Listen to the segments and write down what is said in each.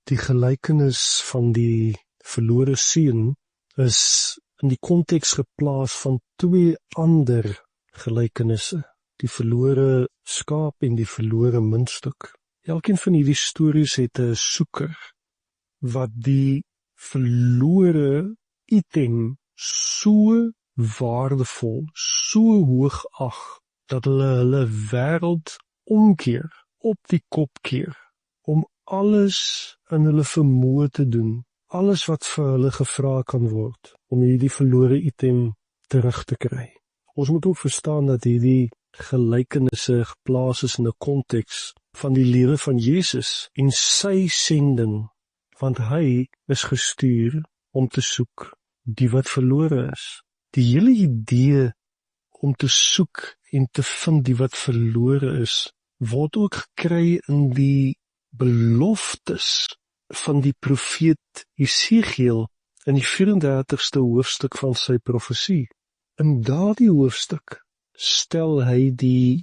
Die gelykenis van die verlore seun is in die konteks geplaas van twee ander gelykenisse, die verlore skaap en die verlore muntstuk. Elkeen van hierdie stories het 'n soeker wat die verlore item so waardevol, so hoog ag, dat hulle wêreld omkeer, op die kop keer, om alles in hulle vermoë te doen, alles wat vir hulle gevra kan word, om hierdie verlore item terug te kry. Ons moet ook verstaan dat hierdie gelykenisse geplaas is in 'n konteks van die lewe van Jesus en sy sending, want hy is gestuur om te soek die wat verlore is. Die hele idee om te soek en te vind die wat verlore is, word ook gekry in die beloftes van die profeet Jesegiel in die 34ste hoofstuk van sy profesie. In daardie hoofstuk stel hy die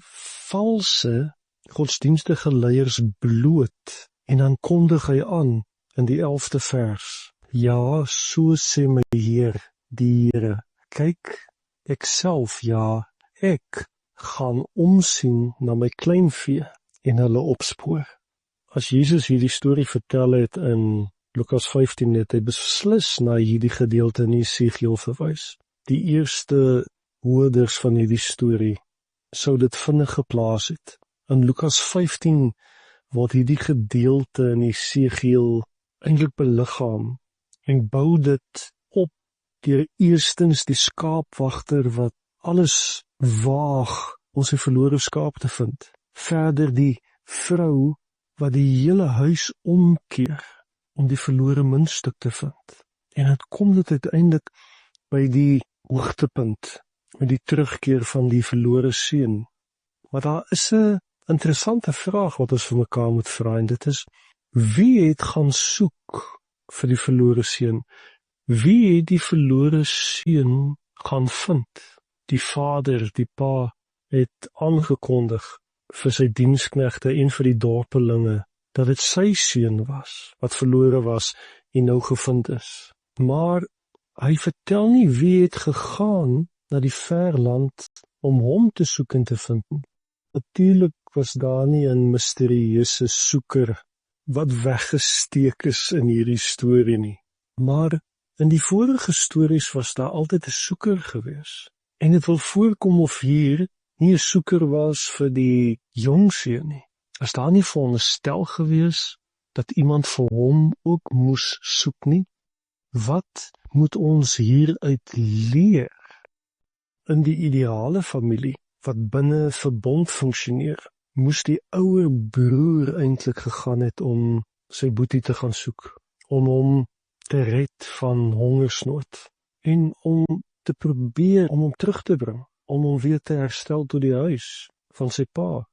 valse godsdienstige leiers bloot en dan kondig hy aan in die 11de vers. Ja, so sê my Heer, die Here, kyk, ek self, ja, ek gaan omsien na my kleinvee en hulle opspoor. As Jesus hierdie storie vertel het in Lukas 15, het hy beslis na hierdie gedeelte in Jesegiel verwys. Die eerste hoorders van hierdie storie sou dit vinnig geplaas het. In Lukas 15 word hierdie gedeelte in Jesegiel eintlik beliggaam en bou dit op deur eerstens die skaapwagter wat alles waag om sy verlore skaap te vind. Verder die vrou wat die hele huis omkeer om die verlore muntstuk te vind. En dan kom dit uiteindelik by die hoogtepunt, met die terugkeer van die verlore seun. Maar daar is 'n interessante vraag wat ons vir mekaar moet vra, en dit is: wie het gaan soek vir die verlore seun? Wie het die verlore seun gaan vind? Die vader, die pa, het aangekondig vir sy diensknegte en vir die dorpelinge dat dit sy seun was, wat verlore was en nou gevind is. Maar hy vertel nie wie het gegaan na die ver land om hom te soek en te vind. Natuurlik was daar nie 'n misterieuse soeker wat weggesteek is in hierdie storie nie. Maar in die vorige stories was daar altyd 'n soeker gewees. En dit wil voorkom of hier nie 'n soeker was vir die jong seun nie. Is daar nie veronderstel gewees dat iemand vir hom ook moes soek nie? Wat moet ons hieruit leer? In die ideale familie, wat binne verbond funksioneer, moes die ouer broer eintlik gegaan het om sy boetie te gaan soek, om hom te red van hongersnood, en om te probeer om hom terug te bring, om hom weer te herstel tot die huis van sy pa.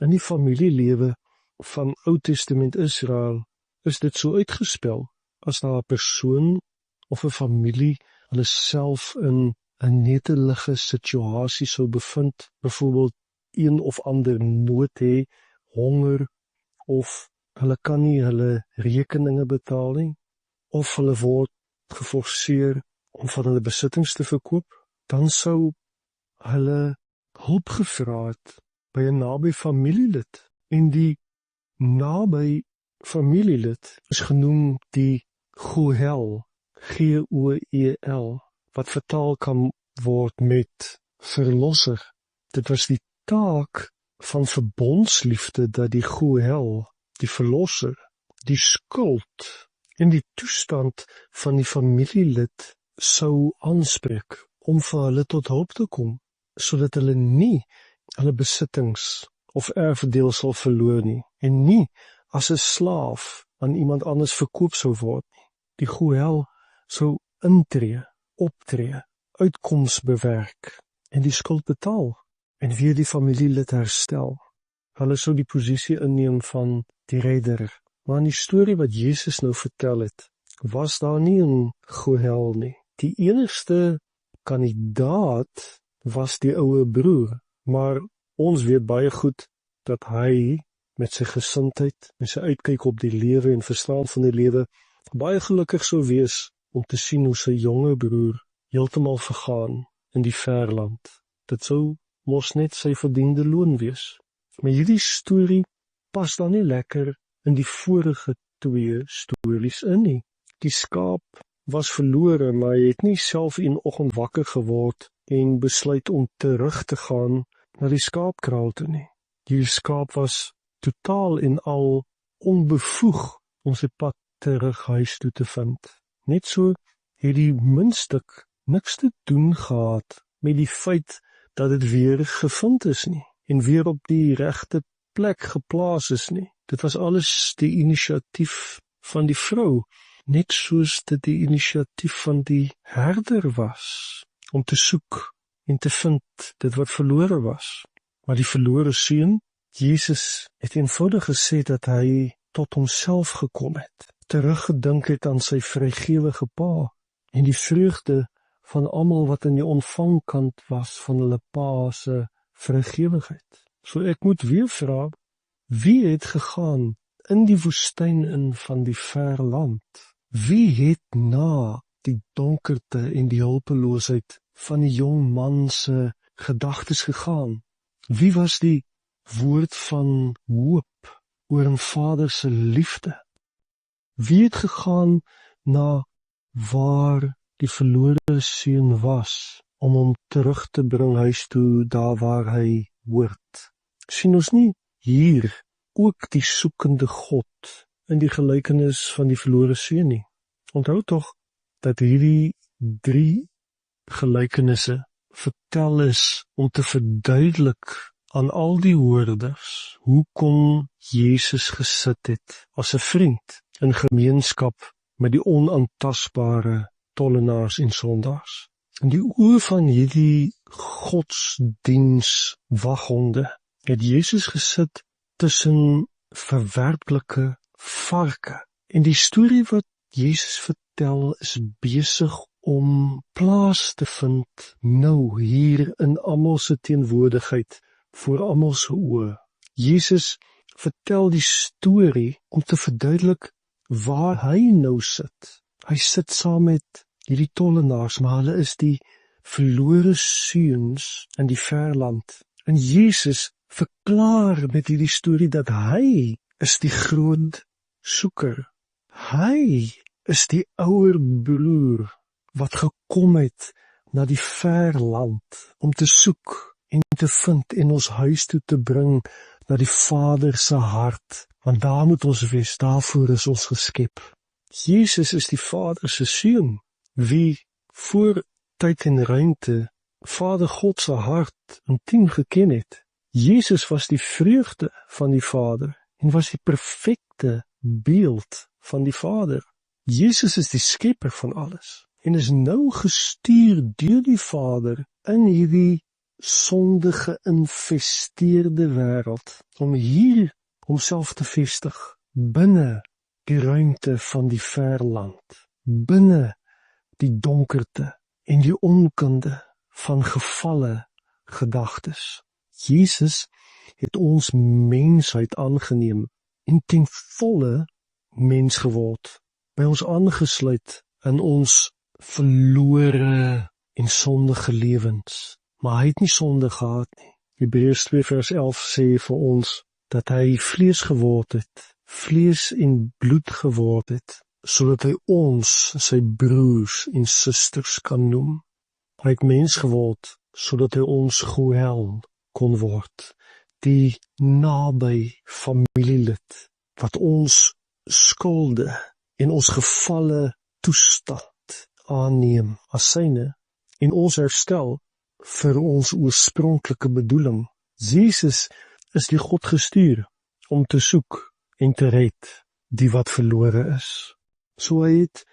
In die familielewe van Ou Testament Israel is dit so uitgespel, as daar 'n persoon of 'n familie hulle self in 'n netelige situasie sou bevind, byvoorbeeld een of ander nood hê, honger, of hulle kan nie hulle rekeninge betaal nie, of hulle word geforseer om van hulle besittings te verkoop, dan sou hulle hulp gevra het by 'n naby familielid. En die naby familielid is genoem die Goel, G-O-E-L, wat vertaal kan word met verlosser. Dit was die taak van verbondsliefde dat die Goel, die verlosser, die skuld en die toestand van die familielid sou aanspreek om vir hulle tot hulp te kom, sodat hulle nie hulle besittings of erfdeel sal verloor nie, en nie as 'n slaaf aan iemand anders verkoop sou word nie. Die Goel sou intree, optree, uitkoms bewerk en die skuld betaal en weer die familielid herstel. Hulle sou die posisie inneem van die redder. Maar in die storie wat Jesus nou vertel het, was daar nie 'n Goel nie. Die enigste kandidaat was die ouer broer, maar ons weet baie goed dat hy met sy gesindheid, met sy uitkyk op die lewe en verstaan van die lewe, baie gelukkig sou wees om te sien hoe sy jonge broer heeltemal vergaan in die verland. Dit sou mos net sy verdiende loon wees. Maar hierdie storie pas dan nie lekker in die vorige 2 stories in nie. Die skaap was verlore, maar hy het nie self een oggend wakker geword en besluit om terug te gaan na die skaapkraal toe nie. Die skaap was totaal en al onbevoeg om sy pad terug huis toe te vind. Net so het die muntstuk niks te doen gehad met die feit dat dit weer gevind is nie en weer op die regte plek geplaas is nie. Dit was alles die inisiatief van die vrou, net soos dit die inisiatief van die herder was, om te soek en te vind dit wat verlore was. Maar die verlore seun, Jesus het eenvoudig gesê dat hy tot homself gekom het, teruggedink het aan sy vrygewige pa, en die vreugde van almal wat in die ontvangkant was van hulle pa se vrygewigheid. So ek moet weer vra, wie het gegaan in die woestyn in van die ver land? Wie het na die donkerte en die hulpeloosheid van die jong man se gedagtes gegaan? Wie was die woord van hoop oor 'n vader se liefde? Wie het gegaan na waar die verlore seun was, om hom terug te bring huis toe, daar waar hy hoort? Sien ons nie hier ook die soekende God in die gelykenis van die verlore seun nie? Onthou tog dat hierdie 3 gelykenisse vertel is om te verduidelik aan al die hoorders hoe kon Jesus gesit het as 'n vriend in gemeenskap met die onaantastbare tollenaars en sondaars. In die oë van hierdie godsdienswaghonde het Jesus gesit tussen verwerplike varke. En die storie wat Jesus vertel is besig om plaas te vind nou hier in almal se teenwoordigheid voor almal se oë. Jesus vertel die storie om te verduidelik waar hy nou sit. Hy sit saam met hierdie tollenaars, maar hulle is die verlore seuns in die verland. En Jesus verklaar met hierdie storie dat hy is die groot soeker. Hy is die ouer broer wat gekom het na die verland om te soek en te vind en ons huis toe te bring na die Vader se hart, want daar moet ons wees, daarvoor is ons geskep. Jesus is die Vader se seun, wie voor tyd en ruimte Vader God se hart intiem geken het. Jesus was die vreugde van die Vader en was die perfekte beeld van die Vader. Jesus is die skepper van alles en is nou gestuur deur die Vader in hierdie sonde geïnvesteerde wêreld om hier homself te vestig binne die ruimte van die verland, binne die donkerte en die onkunde van gevalle gedagtes. Jesus het ons mensheid aangeneem en ten volle mens geword, by ons aangesluit in ons verlore en sondige lewens. Maar hy het nie sonde gehad nie. Hebreërs 2 vers 11 sê vir ons dat hy vlees geword het, vlees en bloed geword het, sodat hy ons, sy broers en susters kan noem. Hy het mens geword, sodat hy ons Goël kon word, die naby familielid, wat ons skulde en ons gevalle toestand aanneem as syne en ons herstel vir ons oorspronklike bedoeling. Jesus is die God gestuur om te soek en te red die wat verlore is. So hy het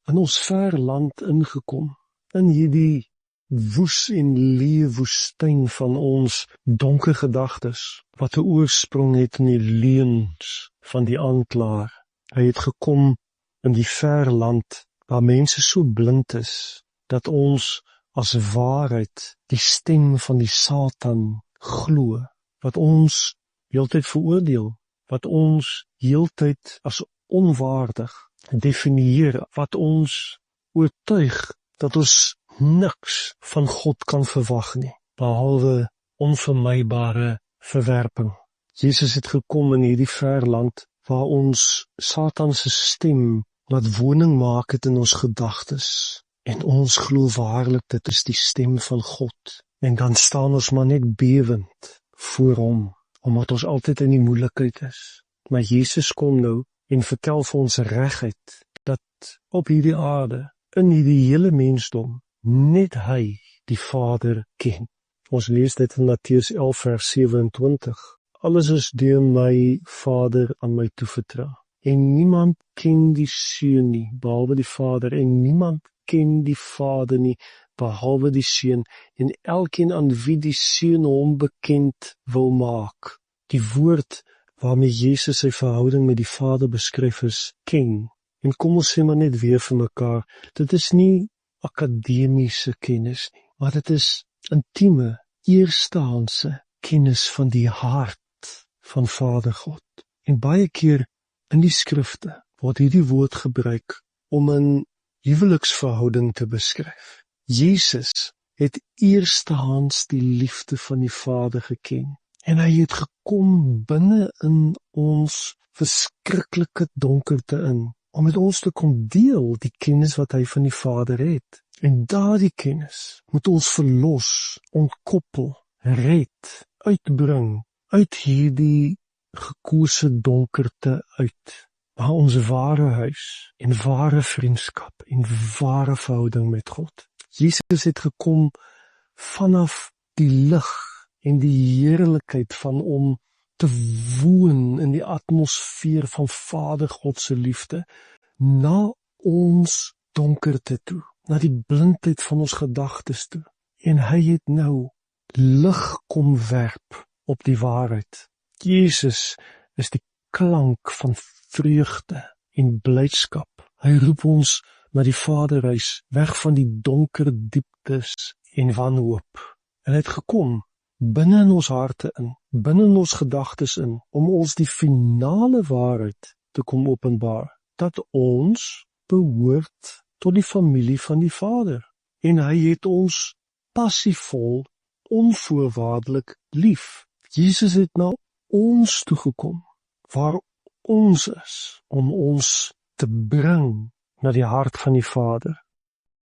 in ons ver land ingekom, in hierdie woes en leë woestyn van ons donker gedagtes, wat 'n oorsprong het in die leuns van die aanklaer. Hy het gekom in die ver land, waar mense so blind is, dat ons as waarheid die stem van die Satan glo, wat ons heeltyd veroordeel wat ons heeltyd as onwaardig definieer, wat ons oortuig dat ons niks van God kan verwag nie, behalwe onvermybare verwerping. Jesus het gekom in hierdie ver land, waar ons Satan se stem laat woning maak het in ons gedagtes, en ons glo waarlik dit is die stem van God, en dan staan ons maar net bewend voor hom, omdat ons altyd in die moeilikheid is. Maar Jesus kom nou en vertel vir ons reguit, dat op hierdie aarde, in hierdie hele mensdom, net hy die Vader ken. Ons lees dit in Matteus 11 vers 27. Alles is deur my Vader aan my toevertrou. En niemand ken die Seun nie, behalwe die Vader, en niemand ken die Vader nie, behalwe die Seun, en elkeen aan wie die Seun hom bekend wil maak. Die woord waarmee Jesus sy verhouding met die Vader beskryf is, ken. En kom ons sê maar net weer vir mekaar, dit is nie akademiese kennis nie, maar dit is intieme, eerstehandse kennis van die hart van Vader God. En baie keer in die skrifte word hierdie woord gebruik om 'n huweliksverhouding te beskryf. Jesus het eerstehands die liefde van die Vader geken. En hy het gekom binne in ons verskriklike donkerte in, om met ons te kom deel die kennis wat hy van die Vader het. En daardie kennis moet ons verlos, ontkoppel, red, uitbring, uit hierdie gekose donkerte uit, waar ons ware huis, en ware vriendskap, en ware verhouding met God. Jesus het gekom vanaf die lig en die heerlikheid van om te woon in die atmosfeer van Vader God se liefde, na ons donkerte toe, na die blindheid van ons gedagtes toe. En hy het nou lig kom werp op die waarheid. Jesus is die klank van vreugde en blydskap. Hy roep ons na die Vaderhuis, weg van die donker dieptes en wanhoop. En hy het gekom binne in ons harte in, binne in ons gedagtes in, om ons die finale waarheid te kom openbaar, dat ons behoort tot die familie van die Vader. En hy het ons passievol, onvoorwaardelik lief. Jesus het na ons toegekom, waar ons is, om ons te bring na die hart van die Vader.